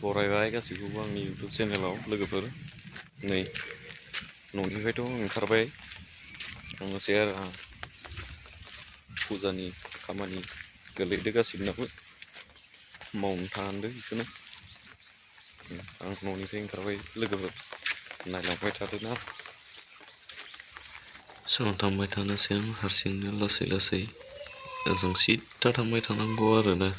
बरायबाय गासैखौबो आंनि इउटुब चेनेलाव लोगोफोर नै न'निफ्रायथ' ओंखारबाय थांनोसै आरो आं फुजानि खामानि गोलैदो गासिबनाबो मावनो थांदो बेखौनो आं न'निफ्राय ओंखारबाय लोगोफोर नायलांबाय थादोना थांबाय थानोसै आं हारसिंनो लासै लासै ओजों सिद्दा थांबाय थानांगौ आरोना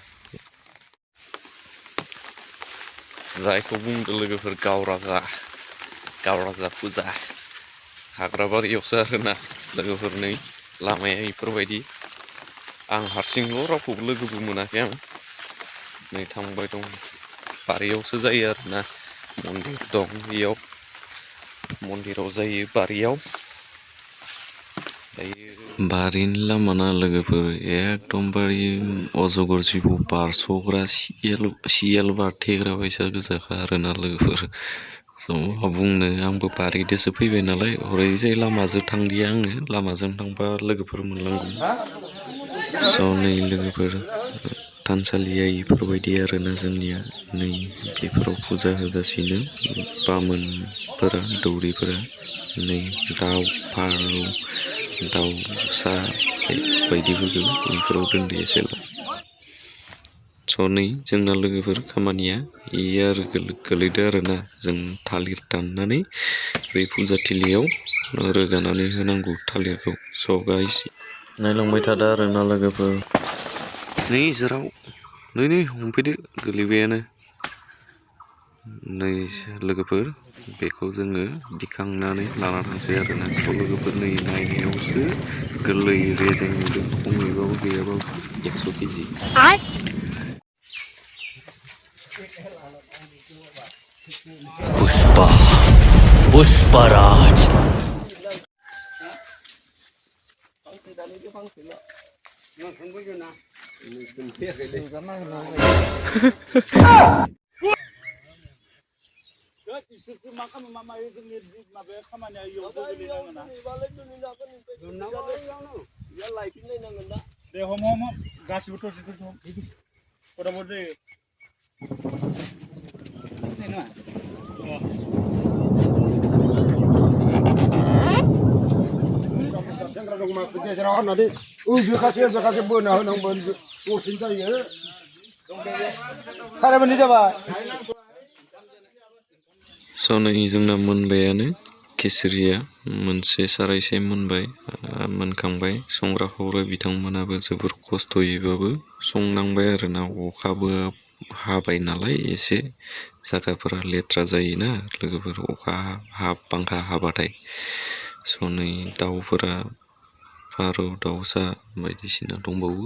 जायखौ बुंदों लोगोफोर गावराजा फुजा हाग्राबारियावसो आरोना लोगोफोर नै लामाया इफोरबायदि आं हारसिंल' रावखौबो लोगोबो मोनाखै आं नै थांबाय दं बारियावसो जायो आरोना मन्दिर दं बेयाव मन्दिराव जायो बारियाव बारिनि लामाना लोगोफोर एकदमबारे अजगर जिबौ बारस'ग्रा सियाल बारथेग्रा बायसा गोजाखा आरोना लोगोफोर मा बुंनो आंबो बारिदोसो फैबाय नालाय हरैजाय लामाजों थांदिया आङो लामाजों थांबा लोगोफोर मोनलांगोन नै लोगोफोर थानसालिया इफोरबायदि आरोना जोंनिया नै बेफोराव फुजा होगासिनो बामोनफोरा दौरिफोरा नै दाउ फारौ दाउसा बायदिफोरखौ बेफोराव दोनदो एसेल' नै जोंना लोगोफोर खामानिया इयो आरो गोलैदो आरोना जों थालिर दाननानै बै फुजाथिलियाव रोगानानै होनांगौ थालिरखौ गाइस नायलांबाय थादो आरोना लोगोफोर नै जेराव नै हमफैदो गोलैबायानो नै लोगोफोर बेखौ जोङो दिखांनानै लाना थांसै आरोना लोगोफोर नै नायनायावसो गोरलै रेजें नुदों खमैबाबो गैयाबाबो 100 केजि पुष्पराज नै जोंना मोनबायानो खिचरिया मोनसे सारायसे मोनबाय मोनखांबाय संग्रा खावग्रा बिथांमोनाबो जोबोर खस्थ'यैबाबो संनांबाय आरोना अखाबो हाबाय नालाय एसे जायगाफोरा लेथ्रा जायोना लोगोफोर अखा बांखा हाबाथाय नै दाउफोरा फारौ दाउसा बायदिसिना दंबावो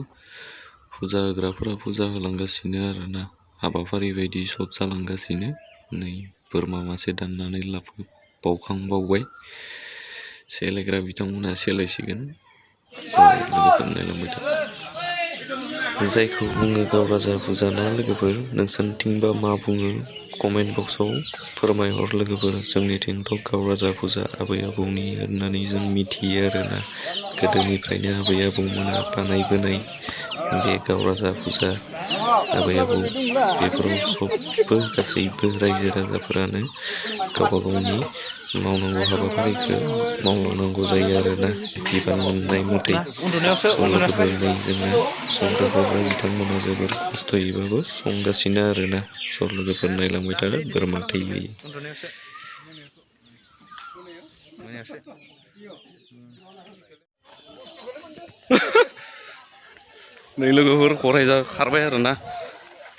फुजा होग्राफोरा फुजा होलांगासिनो आरोना हाबाफारि बायदि सब जालांगासिनो नै बोरमा मासे दाननानै बावखांबावबाय सेलायग्रा बिथांमोनहा सेलायसिगोन लोगोफोर नायलांबाय था जायखौ बुङो गावराजा फुजा ना लोगोफोर नोंसोरनिथिंबा मा बुङो कमेन्ट बक्सआव फोरमायहर लोगोफोर जोंनिथिंथ' गावराजा फुजा आबै आबौनि होननानै जों मिथियो आरोना गोदोनिफ्रायनो आबै आबौमोना बानायबोनाय बे गावराजा फुजा आबै आबौ बेफोराव सबबो गासैबो रायजो राजाफोरानो गावबा गावनि मावनांगौ हाबाफारिखौ मावलांनांगौ जायो आरोना बिबान मोननाय मथै लोगोफोर नै जोंना संग्रा खावग्रा बिथांमोना जोबोर खस्थ'यैबाबो संगासिनो आरोना लोगोफोर नायलांबाय थादो बोरमा थैयो नै लोगोफोर गरायजा खारबाय आरोना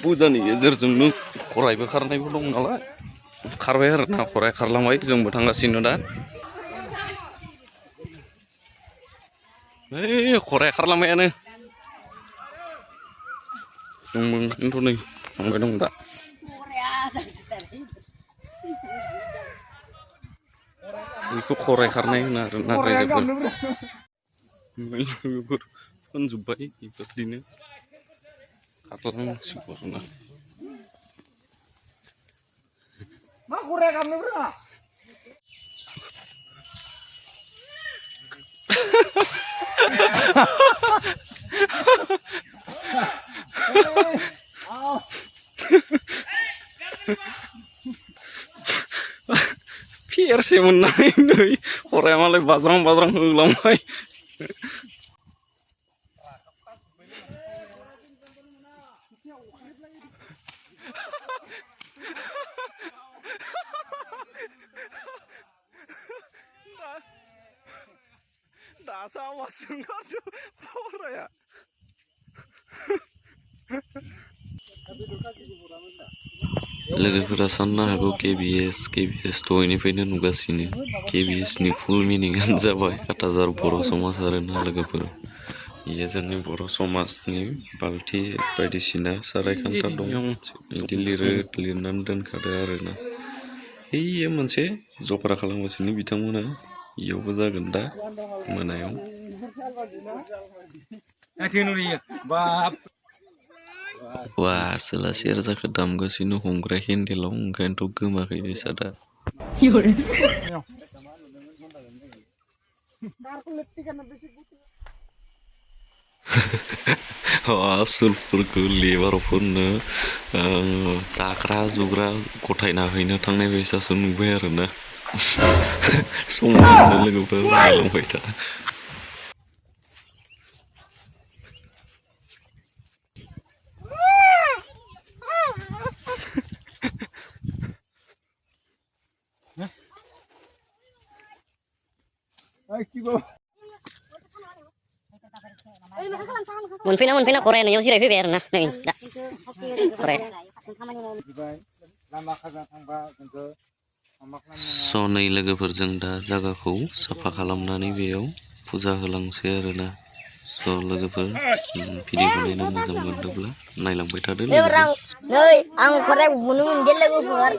फुजानि गेजेरजोंनो गरायबो खारनायबो दं नालाय खारबाय आरोना गराय खारलांबाय जोंबो थांगासिनो दा ओइ गराय खारलांबायानो जोंबो ओंखायनोथ' नै थांबाय दं दा बेखौ गराय खारनाय होनो आरोना रायजोफोर फानजोब्बाय बेफोरदिनो खारलांनांसिगौ आरोना मा गराय गाबनो रोङा सेरसे मोननानै नै हराया मालाय बाज्रां बाज्रां होलांबाय दासो आवाज ओंखारदों हराया लोगोफोरा साननो हागौ KBS दहायनिफ्रायनो नुगासिनो KBSनि फुल मिनिंआनो जाबाय काटाजार बर' समाज आरोना लोगोफोर बेयो जोंनि बर' समाजनि बाल्थि बायदिसिना साराय खान्था दं बिदि लिरनानै दोनखादो आरोना बेयो मोनसे जखरा खालामगासिनो बिथांमोना इयावबो जागोन दा मोनायाव वा सोला सेरजाखौ दामगासिनो हमग्रा हेन्देलाव ओंखायनोथ' गोमाखै बेसादा आसोलफोरखौ लेबारफोरनो जाग्रा जुग्रा गथायना हैनो थांनाय बायसासो नुबाय आरोना संनो लोगोफोर नायलांबाय था मोनफैना खराया नैयाव जिरायफैबाय आरोना नै दा खराया सनै लोगोफोरजों दा जागाखौ साफा खालामनानै बेयाव फुजा होलांसै आरोना स' लोगोफोर भिडिअखौ नायनो मोजां मोनदोंब्ला नायलांबाय थादो नै आं खराया बुनो मोनदे लोगोफोर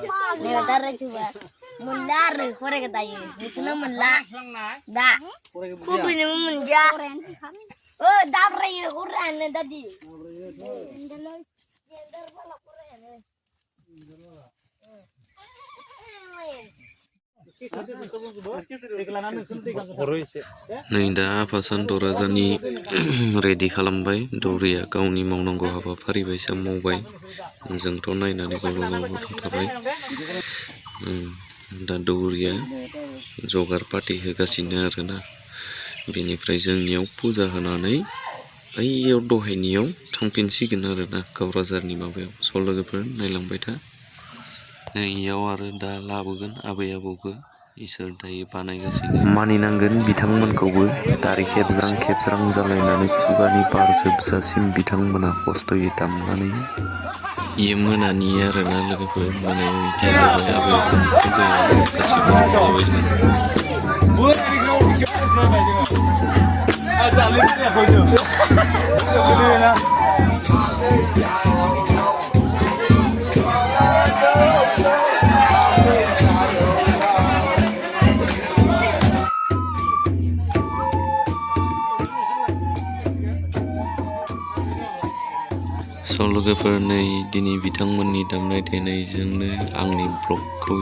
नै दा रायजोबा मोनला आरो खरायखौ दायो बिसोरनो मोनला दा खुबैनो मोनदिया दाब्रायो खरायानो दादि नै दा आफा सान्त राजानि रेडि खालामबाय दौरिया गावनि मावनांगौ हाबाफारि बायसा मावबाय जोंथ' नायनानै गावल' थाबाय दा दौरिया जगार पार्टि होगासिनो आरोना बेनिफ्राय जोंनियाव फुजा होनानै बैयाव दहायनियाव थांफिनसिगोन आरोना क'क्राझारनि माबायाव स' लोगोफोर नायलांबाय था नैयाव आरो दा लाबोगोन आबै आबौखौ इसोर दायो बानायगासिनो मानिनांगोन बिथांमोनखौबो दारि खेबज्रां जालायनानै खुगानि बार जोबजासिम बिथांमोना खस्थ'यै दामनानै इयो मोनानि आरोना लोगोफोर मोनायाव इदि जाबाय आबै आबौनि फुजाया स' लोगोफोर नै दिनै बिथांमोननि दामनाय देनायजोंनो आंनि ब्लगखौ